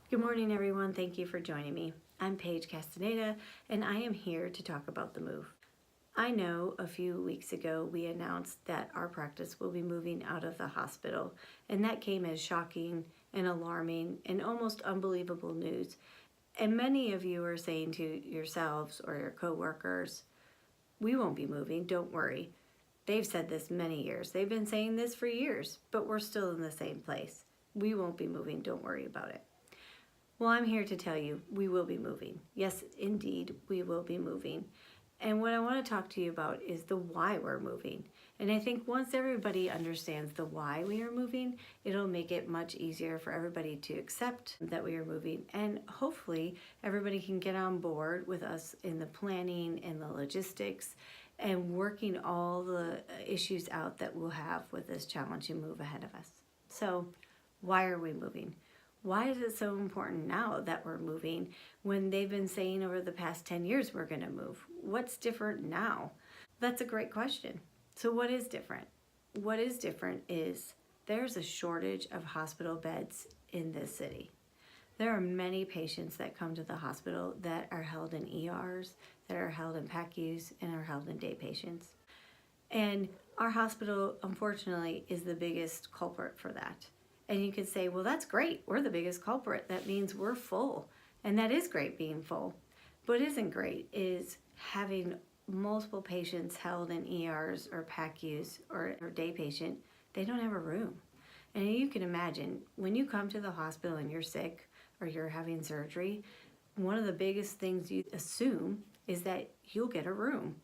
Good morning, everyone. Thank you for joining me. I'm Paige Castaneda, and I am here to talk about the move. I know a few weeks ago we announced that our practice will be moving out of the hospital, and that came as shocking and alarming and almost unbelievable news. And many of you are saying to yourselves or your coworkers, "We won't be moving, don't worry." They've said this many years. They've been saying this for years, but we're still in the same place. We won't be moving, don't worry about it. Well, I'm here to tell you we will be moving. Yes, indeed, we will be moving. And what I want to talk to you about is the why we're moving. And I think once everybody understands the why we are moving, it'll make it much easier for everybody to accept that we are moving. And hopefully, everybody can get on board with us in the planning and the logistics and working all the issues out that we'll have with this challenging move ahead of us. So, why are we moving? Why is it so important now that we're moving when they've been saying over the past 10 years we're going to move? What's different now? That's a great question. So what is different? What is different is there's a shortage of hospital beds in this city. There are many patients that come to the hospital that are held in ERs, that are held in PACUs, and are held in day patients. And our hospital, unfortunately, is the biggest culprit for that. And you could say, well, that's great. We're the biggest culprit. That means we're full. And that is great being full. But what isn't great is having multiple patients held in ERs or PACUs or day patient. They don't have a room. And you can imagine when you come to the hospital and you're sick or you're having surgery, one of the biggest things you assume is that you'll get a room.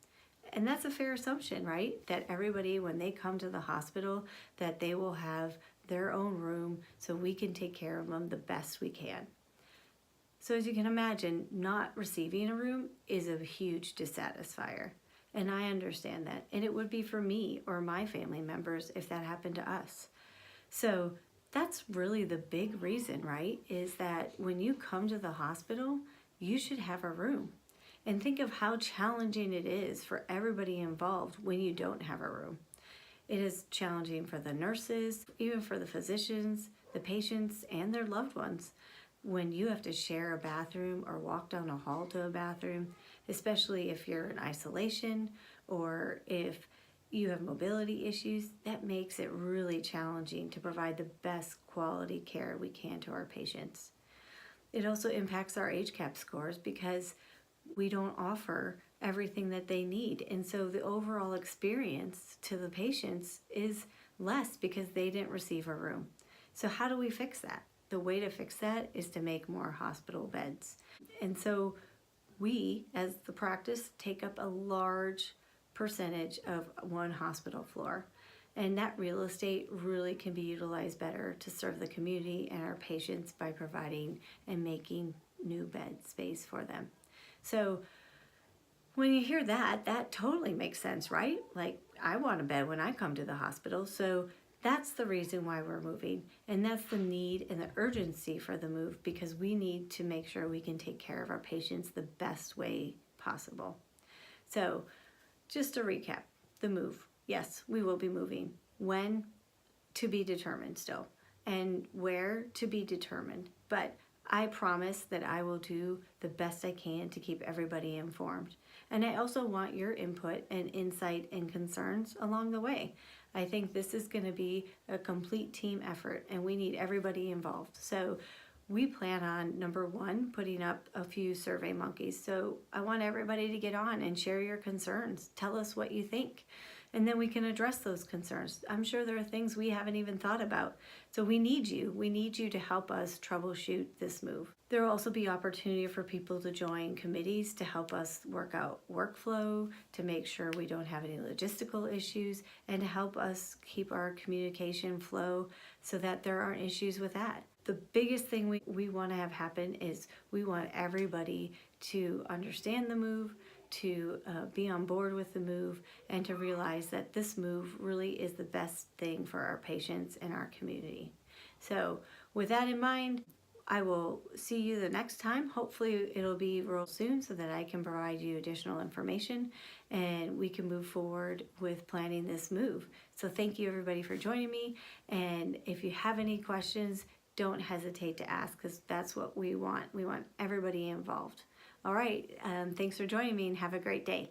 And that's a fair assumption, right? That everybody, when they come to the hospital, that they will have their own room so we can take care of them the best we can. So as you can imagine, not receiving a room is a huge dissatisfier. And I understand that. And it would be for me or my family members if that happened to us. So that's really the big reason, right? Is that when you come to the hospital, you should have a room. And think of how challenging it is for everybody involved when you don't have a room. It is challenging for the nurses, even for the physicians, the patients, and their loved ones when you have to share a bathroom or walk down a hall to a bathroom, especially if you're in isolation or if you have mobility issues. That makes it really challenging to provide the best quality care we can to our patients. It also impacts our HCAHPS scores because we don't offer everything that they need. And so the overall experience to the patients is less because they didn't receive a room. So how do we fix that? The way to fix that is to make more hospital beds. And so we, as the practice, take up a large percentage of one hospital floor. And that real estate really can be utilized better to serve the community and our patients by providing and making new bed space for them. So when you hear that, that totally makes sense, right? Like, I want a bed when I come to the hospital. So that's the reason why we're moving. And that's the need and the urgency for the move, because we need to make sure we can take care of our patients the best way possible. So just to recap, the move. Yes, we will be moving. When? To be determined still. And where? To be determined. But I promise that I will do the best I can to keep everybody informed. And I also want your input and insight and concerns along the way. I think this is going to be a complete team effort and we need everybody involved. So we plan on, number one, putting up a few Survey Monkeys. So I want everybody to get on and share your concerns. Tell us what you think. And then we can address those concerns. I'm sure there are things we haven't even thought about. So we need you. We need you to help us troubleshoot this move. There will also be opportunity for people to join committees to help us work out workflow, to make sure we don't have any logistical issues, and to help us keep our communication flow so that there aren't issues with that. The biggest thing we want to have happen is we want everybody to understand the move, to be on board with the move, and to realize that this move really is the best thing for our patients and our community. So with that in mind, I will see you the next time. Hopefully it'll be real soon so that I can provide you additional information and we can move forward with planning this move. So thank you everybody for joining me. And if you have any questions, don't hesitate to ask, because that's what we want. We want everybody involved. All right, thanks for joining me, and have a great day.